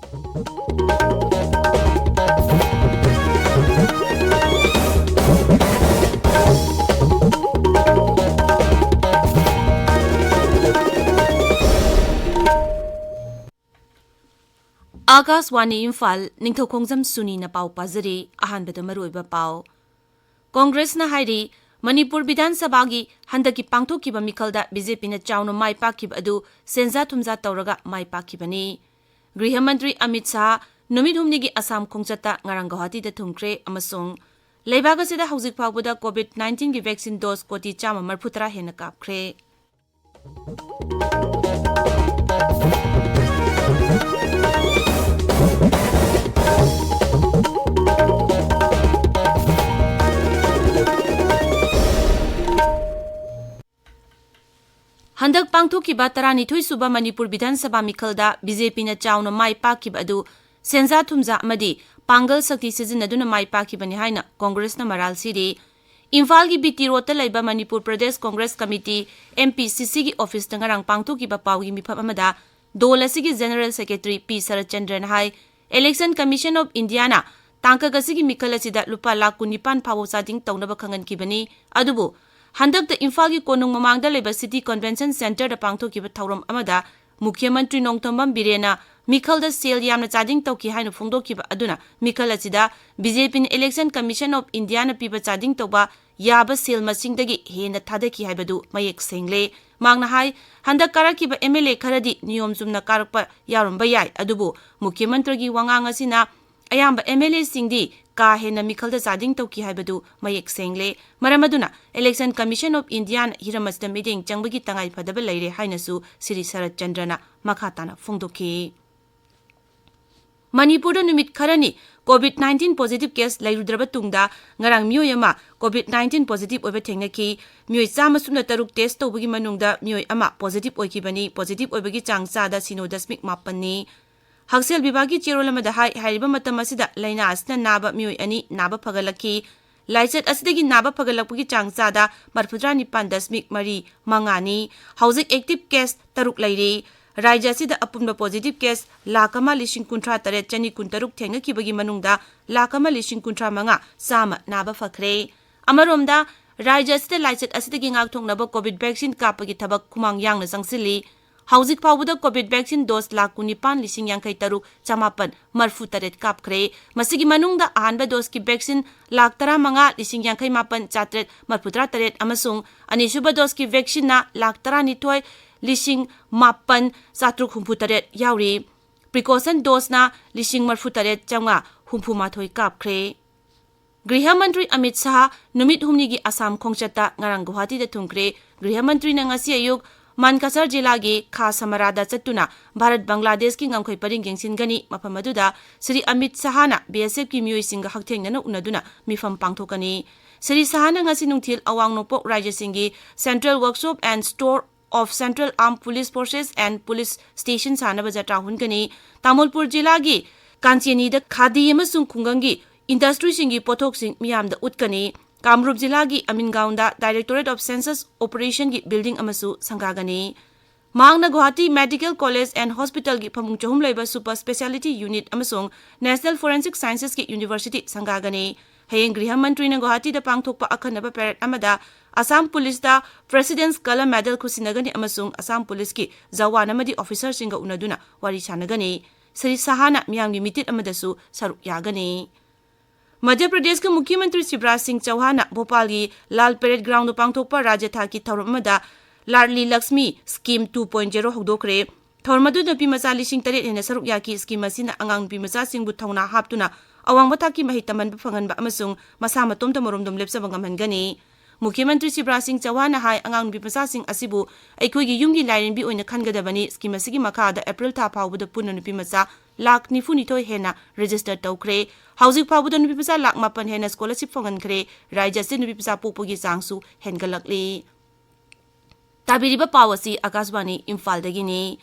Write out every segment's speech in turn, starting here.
Akaswani Imphal Ningthokongzam Suni na pau pazari ahanbada maruiba pau. Congress na hairi Manipur Bidhan Sabagi handaki pangthokiba mikhalda BJP na chawna mai pakib adu senza thumza tawraga mai pakibani. Griha Mantri Amit Shah numit humnigi Assam khongchata ngarang Guwahati da thumkre amasung leibaga sida hauzik phawbada COVID-19 gi vaccine dose koti chama marphutara hena kapkhre. Handak pangthokiba taranithoi suba Manipur Bidhan Sabha mikhalda BJP na chawna mai pakib adu senza thumza amadi pangal sakti sizinaduna mai pakibani haina Congress na maral siri. Imphal gi BT Rota laiba Manipur Pradesh Congress Committee MPCC gi office na ngarang pangthokiba pawgi mifam amada dol asigi General Secretary P Sarachandran hai Election Commission of India na tangkagasigi mikhal asida lupa lakh 19 phawo sading tawnaba khangan kibani adubu Handak the Imphal gi konung mamangda leba City Convention Center da pangthokiba thauram amada Mukhya Mantri Nongthombam Birena mikhal da sel yamna chading tawki haina phongdokiba aduna mikhal asida BJP Election Commission of India na piba chading tawba yaba sel masingdagi hena thadaki haibadu mayek sengle mangna hai handak karakiba MLA kharadi niyom chumna karakpa yaromba yai adubu Mukhya Mantri gi wangang asina ayamba MLA singdi ka hena mikhalda chading tawki haibadu mayek sengle maramaduna Election Commission of India hiramasda meeting changbagi tangai phadaba leire hainasu Sri Sarat Chandrana makhatana phongdoki Manipur numit kharani COVID-19 positive case lairudraba tungda ngarang miyoi ama COVID-19 positive oiba thengnaki miyoi chama sumna taruk test tawbagi manungda miyoi ama positive oikibani positive oibagi changcha da 0.8 ni Haksel Bibagi Chirolamada Hai Hariba Matamasida Laina Asna Naba Mui Ani Naba Pagalaki Laiset Asidagi Naba Pagalapagi Changsada Marpudrani Pandasmik Mari Mangani Housing Active Case Taruk Lairi Raja Sida Apumba Positive Case Lakama Lishing Kuntra Taret Chani Kuntaruk Tenga Kibagi Manungda Lakama Lishing Kuntra Manga Sama Naba Fakre Amaromda Raja Sida Laiset Asidagi Ngak Naba COVID vaccine Kapagi Tabak Kumang Yang Nasangsili Hauzik Pawbuda COVID vaccine dose lakh 19,53 chamapan marfu taret kapkre masigi manungda ahanba dose ki vaccine lakh 15,58 chatret marfutra taret amasung anisuba dose ki vaccine na lakh 12,08 satruk humpu taret yauri precaution dose na lishing marfu taret changa humpu mathoi kapkre Griha Mantri Amit Shah numit humnigi Assam khongchata ngarang Guwahati da thumkre Griha Mantri na ngasi ayuk Mankasar Jilagi Kha Samarada Chatuna Bharat Bangladesh ki ngamkhoi paring gengsin mapamaduda Sri Amit Shahana BSF ki miyoi singa haktengnana unaduna mifam pangthokani Sri Shahana ngasi nungthil awang nopok Raja Singi Central Workshop and Store of Central Armed Police Forces and Police Station sanaba jatra hungani Tamolpur Jilagi Kancheni da khadi amasung khungangi industry singi pothok sing miyamda utkani Kamrup Jilagi Amingaunda Directorate of Census Operation gi building amasu sangagani Mangna Guwahati Medical College and Hospital gi phamung chahum leiba super speciality unit amasung National Forensic Sciences gi University sangagani Hayeng Griha Mantri na Guwahati da pangthokpa akhanaba parade amada Assam Police da President's Color Medal khusinagani amasung Assam Police ki Jawan amadi officer singa unaduna wari chanagani Sri Shahana miyamgi mitit amadasu saruk yagani Madhya Pradesh ka Mukhyamantri Shivraj Singh Chauhan Bhopal gi Lal Parade Ground pangthokpa Rajya Thaki thauram amada Ladli Lakshmi Scheme 2.0 hogdokre thormadu napi macha lising tare hena saruk yaki scheme asina angang napi macha singbu thauna haptuna awang bathaki mahitaman phanganba amasung masa matomta moromdom lepsa bangamhangani Mukhyamantri Shivraj Singh Chauhan hai angang napi macha sing asibu aikoi gi yumgi lairenbi oina khangadabani scheme asigi makhada April tha phawbuda punna napi macha lakh 92 hena register tawkre Hauzik Pawbuda nupi pasa lakh 8 hena scholarship fangankre Raja se nupi pasa popogi changsu hengalakli Tabiriba pawasi Akaswani Imphal dagini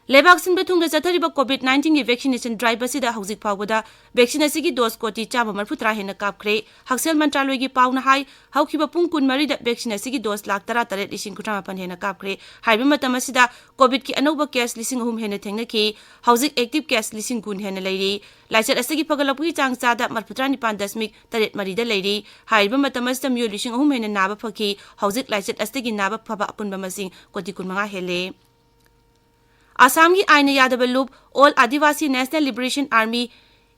Lebak sin betung da chathariba COVID-19 gi vaccination drive asida hauzik phawada vaccine asigi dose koti chama marfutra hena kapkhre haksel mantraloi gi pauna hai haukiba pung kun mari da vaccine asigi dose lak tara tare lising kutra pan hena kapkhre haiba matam asida covid ki anoba case lising hum hena thengna ki hauzik active case lising kun hena leiri laichat asigi pagalapui chang chada marfutra ni pan dasmik taret mari da leiri haiba matam asida myo lising hum hena naba phaki hauzik laichat asigi naba phaba apunba masing koti kun manga hele Assam की आईने Yadav loop all आदिवासी national liberation army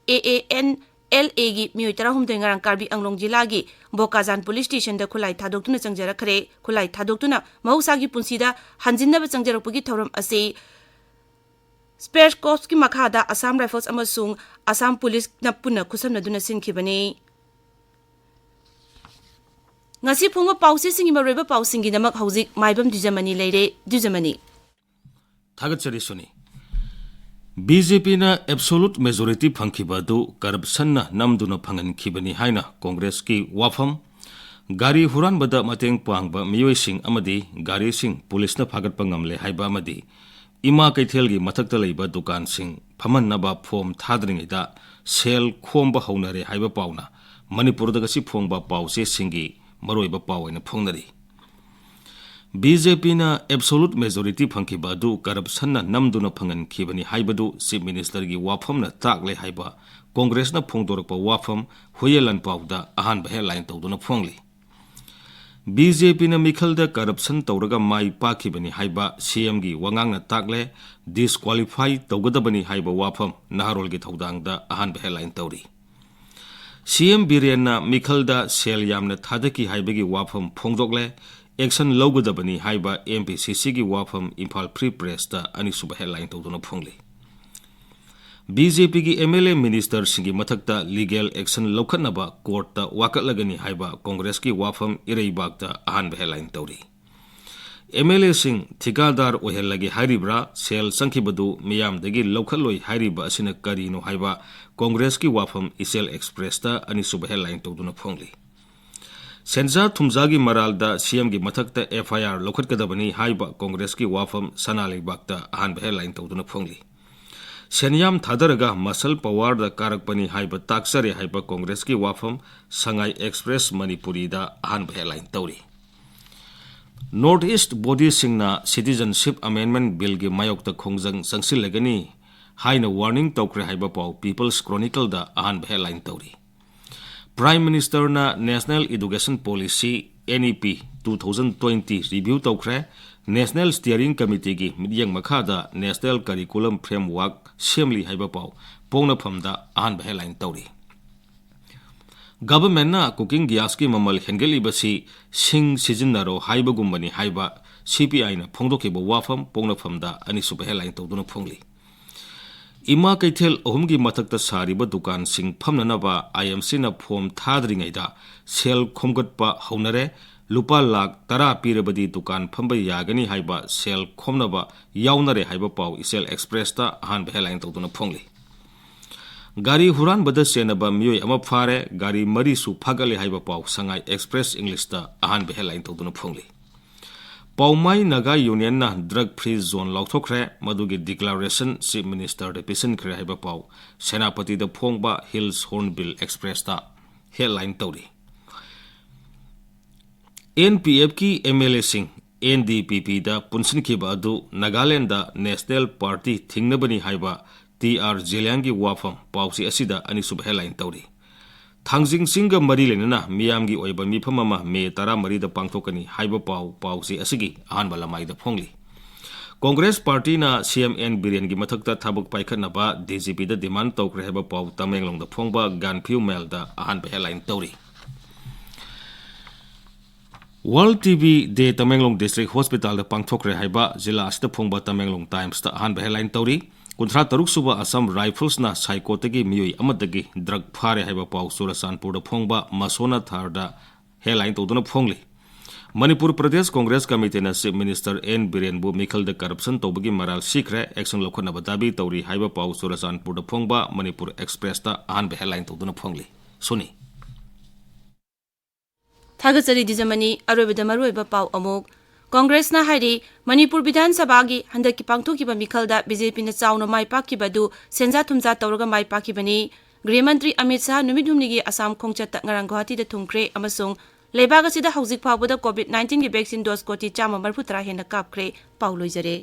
AANLA की मियोतरा हुमदेंगरंग कार्बी अंगलोंग जिला की Bokajan police station the खुलाई थादोक्तुना चंगजरखरे खुलाई थादोक्तुना महौसागी पुंसीदा हंजिनब चंगजरपगी थौरम असे space corpse की मखादा Assam rifles अमसुंग Assam police न पुना खुसमनदुना सिनखिबने ngasi phungwa pause singi maroiba pausingi namak hauzik maibam Dwijamani leire Dwijamani Thagachari Suni BJP na absolute majority phangkhibadu corruption na namduna phangan khibani haina Congress ki wafam gari huran bada mateng pangba miyoi sing amadi gari sing police na phagat pangamle haiba amadi ima kaithel gi mathakta leiba dukan sing phaman naba form thadring ida sel khomba haunare haiba pauna Manipur da gasi phongba pause singi maroiba pawaina phongnari BJP na absolute majority phangkhibadu corruption na namduna phangan khibani haibadu chief minister gi wafam na takle haiba Congress na phongdorpa wafam huyelan pawda ahan ba headline tawduna phongli BJP na mikhalda corruption tawraga mai pakhibani haiba CM gi wangang na takle disqualify tawgadabani haiba wafam naharol gi tawdangda ahan ba headline tawri CM Biren na mikhalda sel yamna thadaki haibagi wafam phongdokle action logodabani haiba MPCC gi wafam Imphal Free Press ta anisuba headline tawduna phongli BJP gi MLA minister singi mathakta legal action lokhatnaba court ta wakatlagani haiba Congress ki wafam ireibak ta ahan headline tawri MLA sing thikadar ohellagi hairibra sel sankhibadu miyam dagi lokhaloi hairiba asina karino haiba Congress ki wafam Isel Express ta anisuba headline tawduna phongli Senza Thumzagi Maralda CM gi mathakta FIR lokhatkadabani haiba Congress ki wafam Sanali Bakta ahan headline tawduna phongli Senyam thadaraga muscle power da karakpani haiba taksare haiba Congress ki wafam Sangai Express Manipuri da ahan headline tawri Northeast body singna citizenship amendment bill gi mayokta khongjang sangsilagani haina warning tawkre haiba paw People's Chronicle da ahan headline tawri Prime Minister na National Education Policy NEP 2020 review tawkre National Steering Committee gi midyang makhada National Curriculum Framework semli haiba paw pongna phamda ahan headline tawri Government na cooking gas ki mamal hengeli basi sing sijinnaro haiba gumbani haiba CPI na phongdokiba wafam pongna phamda anisuba headline tawduna phongli Ima kaithel ohumgi mathakta sariba dukan sing phamnanaba IMC na form thadringaida sel khomgatpa haunare lupa lakh 10 pirabadi dukan phamba yagani haiba sel khomnaba yaunare haiba paw Isel Express ta ahan headline tawduna phongli Gari huran bada senaba miyoi ama phare gari mari su phagale haiba paw Sangai Express English ta ahan headline tawduna phongli Paumai Naga Union na drug free zone lauthokre madugi declaration chief minister de pisan khre haiba paw senapati da phongba Hills Hornbill Express ta headline tawri NPF ki MLA sing NDPP da punsin khiba adu Nagaland da National Party thingnabani haiba TR Jeliangi wafam pawsi asida anisub headline tawri Thangjing singa mari lenana miyamgi oiba mifamama me tara mari da pangthokani haiba pawsi asigi ahan balamai da phongli Congress Party na CMN Biren gi mathakta thabuk paikhanaba DGP da demand tawkre haiba paw Tamenglong da phongba Ganphiu Mail da ahan headline tawri World TV de Tamenglong District Hospital da pangthokre haiba jila asta phongba Tamenglong Times da ahan headline tawri Kunthra taruk suba Assam Rifles na Saikotagi miyoi amadagi drug phare haiba paw Surasanpur da phongba Masona Thar da headline tawduna phongli Manipur Pradesh Congress Committee na Chief Minister N Biren bu mikhal da corruption tawbagi maral sikre action lokhana badabi tawri haiba paw Surasanpur da phongba Manipur Express ta ahan headline tawduna phongli Suni Thagachari Dwijamani aroibada maroiba paw amok Congressna hairi Manipur Bidhan Sabha gi handaki pangthokiba mikhalda BJP na chauna mai pakibadu senja thumja tawraga mai pakibani Gृह मंत्री अमित शाह नुमित हुमनी की Assam खोंगचत ngarang Guwahati da thumkre amasung lebaga sida hauzik phawbada COVID-19 ki vaccine dose koti 130 hena kapkre pauloi jare